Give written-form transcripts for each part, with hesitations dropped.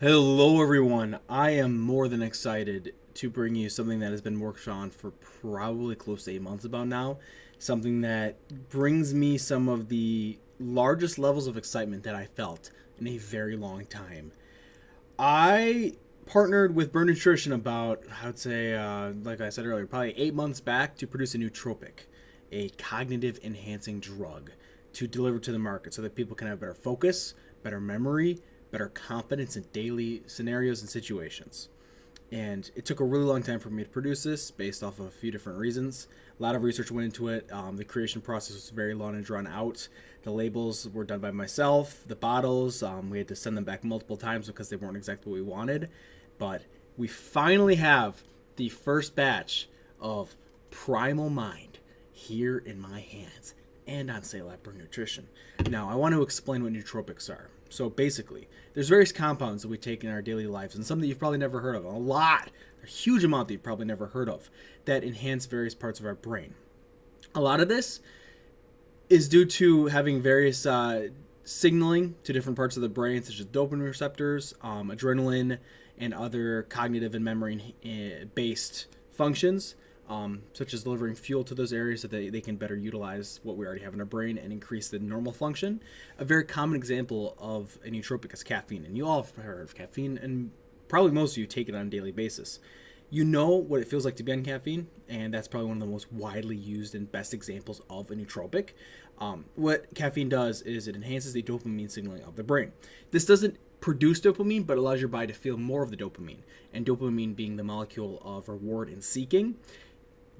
Hello, everyone. I am more than excited to bring you something that has been worked on for probably close to 8 months about now. Something that brings me some of the largest levels of excitement that I felt in a very long time. I partnered with Burn Nutrition about, I would say, like I said earlier, probably 8 months back to produce a nootropic, a cognitive enhancing drug to deliver to the market so that people can have better focus, better memory, better confidence in daily scenarios and situations. And it took a really long time for me to produce this based off of a few different reasons. A lot of research went into it. The creation process was very long and drawn out. The labels were done by myself. The bottles, we had to send them back multiple times because they weren't exactly what we wanted. But we finally have the first batch of Primal Mind here in my hands and on sale at Burn Nutrition. Now, I want to explain what nootropics are. So basically, there's various compounds that we take in our daily lives, and some that you've probably never heard of. A huge amount that you've probably never heard of, that enhance various parts of our brain. A lot of this is due to having various signaling to different parts of the brain, such as dopamine receptors, adrenaline, and other cognitive and memory-based functions, such as delivering fuel to those areas so that they can better utilize what we already have in our brain and increase the normal function. A very common example of a nootropic is caffeine, and you all have heard of caffeine, and probably most of you take it on a daily basis. You know what it feels like to be on caffeine, and that's probably one of the most widely used and best examples of a nootropic. What caffeine does is it enhances the dopamine signaling of the brain. This doesn't produce dopamine, but allows your body to feel more of the dopamine, and dopamine being the molecule of reward and seeking.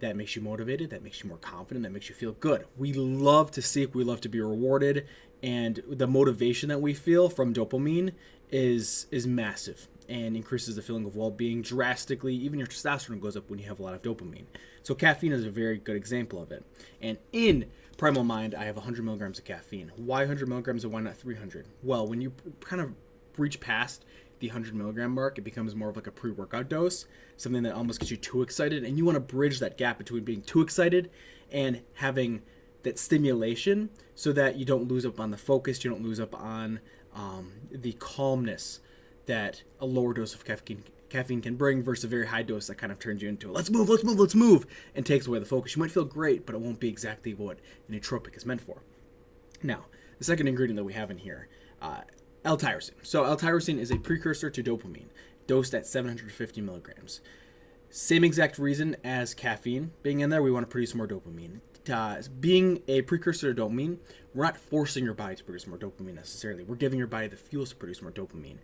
That makes you motivated, that makes you more confident, that makes you feel good. We love to seek, we love to be rewarded, and the motivation that we feel from dopamine is massive and increases the feeling of well-being drastically. Even your testosterone goes up when you have a lot of dopamine. So caffeine is a very good example of it. And in Primal Mind, I have 100 milligrams of caffeine. Why 100 milligrams and why not 300? Well, when you kind of reach past the 100 milligram mark, it becomes more of like a pre-workout dose, something that almost gets you too excited, and you want to bridge that gap between being too excited and having that stimulation so that you don't lose up on the focus, you don't lose up on the calmness that a lower dose of caffeine can bring versus a very high dose that kind of turns you into let's move, and takes away the focus. You might feel great, but it won't be exactly what a nootropic is meant for. Now, the second ingredient that we have in here, L-tyrosine. So L-tyrosine is a precursor to dopamine, dosed at 750 milligrams. Same exact reason as caffeine being in there, we want to produce more dopamine. Being a precursor to dopamine, we're not forcing your body to produce more dopamine necessarily. We're giving your body the fuels to produce more dopamine.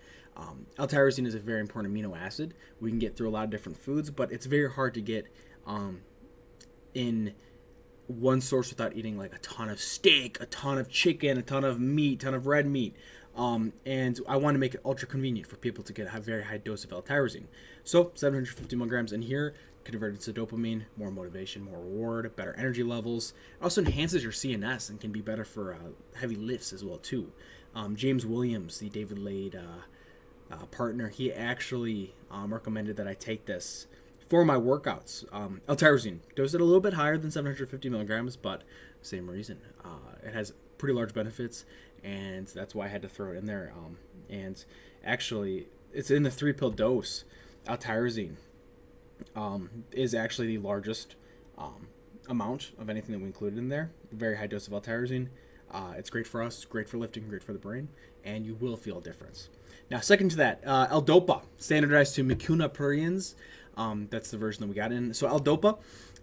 L-tyrosine is a very important amino acid. We can get through a lot of different foods, but it's very hard to get in one source without eating like a ton of steak, a ton of chicken, a ton of meat, a ton of red meat. And I want to make it ultra convenient for people to get a very high dose of L-tyrosine. So 750 milligrams in here, converted to dopamine, more motivation, more reward, better energy levels. It also enhances your CNS and can be better for heavy lifts as well too. James Williams, the David Lade partner, he actually recommended that I take this for my workouts. L-tyrosine, dosed it a little bit higher than 750 milligrams, but same reason. It has pretty large benefits, and that's why I had to throw it in there. And actually, it's in the 3-pill dose. L-tyrosine is actually the largest amount of anything that we included in there. Very high dose of L-tyrosine. It's great for us, great for lifting, great for the brain, and you will feel a difference. Now, second to that, L-dopa, standardized to Mucuna pruriens. That's the version that we got in. So L-dopa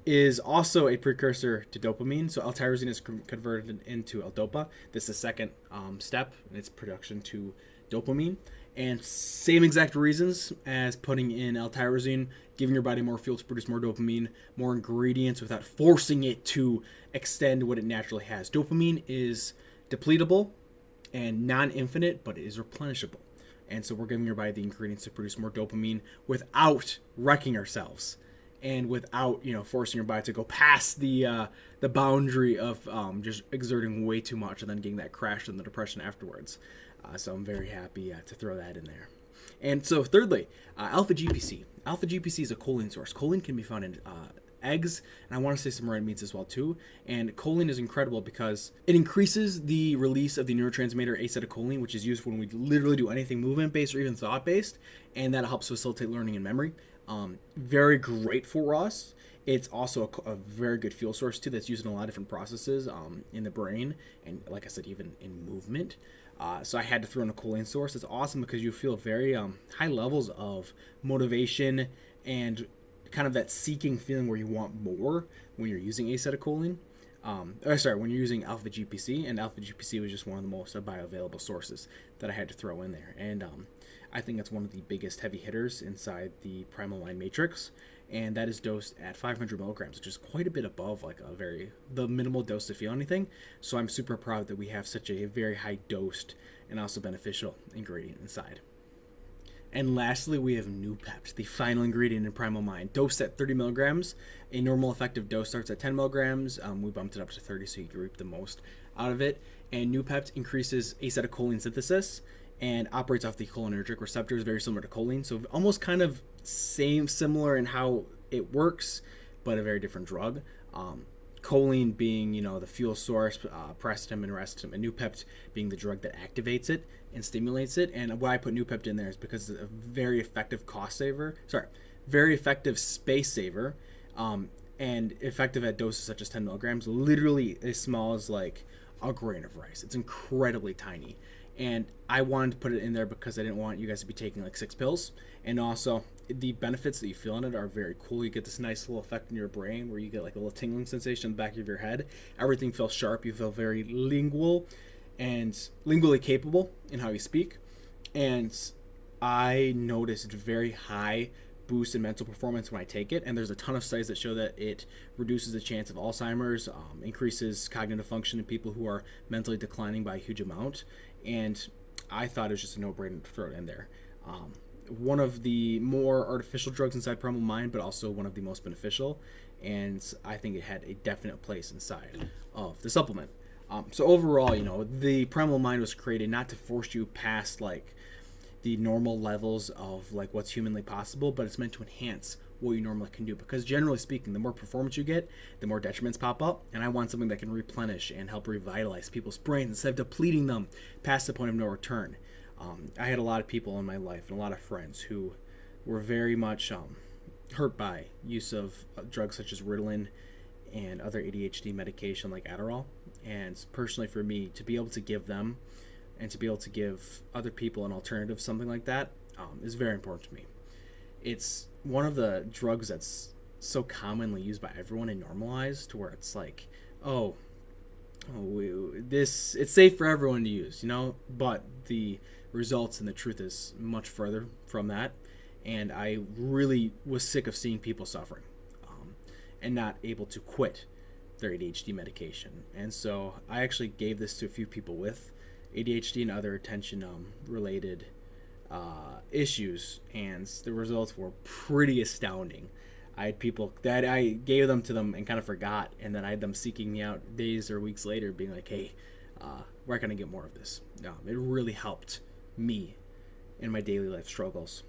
is also a precursor to dopamine. So L-tyrosine is converted into L-dopa. This is the second step in its production to dopamine. And same exact reasons as putting in L-tyrosine, giving your body more fuel to produce more dopamine, more ingredients without forcing it to extend what it naturally has. Dopamine is depletable and non-infinite, but it is replenishable. And so we're giving your body the ingredients to produce more dopamine without wrecking ourselves and without, forcing your body to go past the boundary of just exerting way too much and then getting that crash and the depression afterwards. So I'm very happy to throw that in there. And so thirdly, alpha GPC. Alpha GPC is a choline source. Choline can be found in eggs, and I want to say some red meats as well too. And choline is incredible because it increases the release of the neurotransmitter acetylcholine, which is used when we literally do anything movement-based or even thought-based, and that helps facilitate learning and memory. Very great for us. It's also a very good fuel source too that's used in a lot of different processes in the brain, and like I said, even in movement. So I had to throw in a choline source. It's awesome because you feel very high levels of motivation and kind of that seeking feeling where you want more when you're using acetylcholine. When you're using alpha GPC, and alpha GPC was just one of the most bioavailable sources that I had to throw in there. And I think it's one of the biggest heavy hitters inside the Primal Mind Matrix, and that is dosed at 500 milligrams, which is quite a bit above like the minimal dose to feel anything. So I'm super proud that we have such a very high dosed and also beneficial ingredient inside. And lastly, we have Noopept, the final ingredient in Primal Mind, dosed at 30 milligrams. A normal effective dose starts at 10 milligrams. We bumped it up to 30 so you can reap the most out of it. And Noopept increases acetylcholine synthesis and operates off the cholinergic receptors, very similar to choline. So almost kind of similar in how it works, but a very different drug. Choline being, the fuel source, Prestem and Restem, and Noopept being the drug that activates it and stimulates it. And why I put Noopept in there is because it's a very effective very effective space saver, and effective at doses such as 10 milligrams, literally as small as like a grain of rice. It's incredibly tiny. And I wanted to put it in there because I didn't want you guys to be taking like 6 pills. And also, the benefits that you feel in it are very cool. You get this nice little effect in your brain where you get like a little tingling sensation in the back of your head. Everything feels sharp. You feel very lingually capable in how you speak. And I noticed very high boost in mental performance when I take it, and there's a ton of studies that show that it reduces the chance of Alzheimer's, increases cognitive function in people who are mentally declining by a huge amount, and I thought it was just a no-brainer to throw it in there. One of the more artificial drugs inside Primal Mind, but also one of the most beneficial, and I think it had a definite place inside of the supplement. So overall, the Primal Mind was created not to force you past like the normal levels of like what's humanly possible, but it's meant to enhance what you normally can do, because generally speaking, the more performance you get, the more detriments pop up, and I want something that can replenish and help revitalize people's brains instead of depleting them past the point of no return. I had a lot of people in my life and a lot of friends who were very much hurt by use of drugs such as Ritalin and other ADHD medication like Adderall, and personally for me, to be able to give them and to be able to give other people an alternative, something like that, is very important to me. It's one of the drugs that's so commonly used by everyone and normalized to where it's like, it's safe for everyone to use, but the results and the truth is much further from that. And I really was sick of seeing people suffering and not able to quit their ADHD medication. And so I actually gave this to a few people with ADHD and other attention related issues, and the results were pretty astounding. I had people that I gave them to them and kind of forgot, and then I had them seeking me out days or weeks later being like, hey, where can I get more of this? It really helped me in my daily life struggles.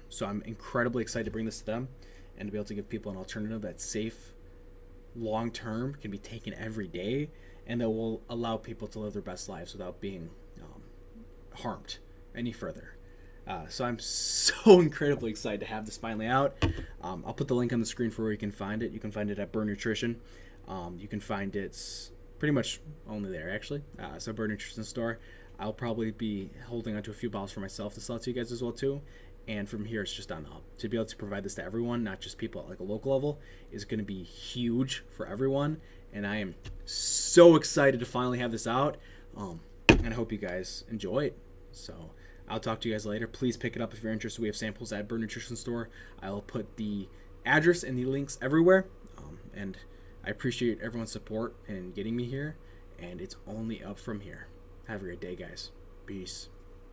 So I'm incredibly excited to bring this to them and to be able to give people an alternative that's safe, long term, can be taken every day, and that will allow people to live their best lives without being harmed any further. So I'm so incredibly excited to have this finally out. I'll put the link on the screen for where you can find it. You can find it at Burn Nutrition. You can find it pretty much only there, actually. So Burn Nutrition Store. I'll probably be holding onto a few bottles for myself to sell to you guys as well too. And from here, it's just on up. To be able to provide this to everyone, not just people at like a local level, is going to be huge for everyone. And I am so excited to finally have this out. And I hope you guys enjoy it. So I'll talk to you guys later. Please pick it up if you're interested. We have samples at Burn Nutrition Store. I'll put the address and the links everywhere. And I appreciate everyone's support in getting me here. And it's only up from here. Have a great day, guys. Peace.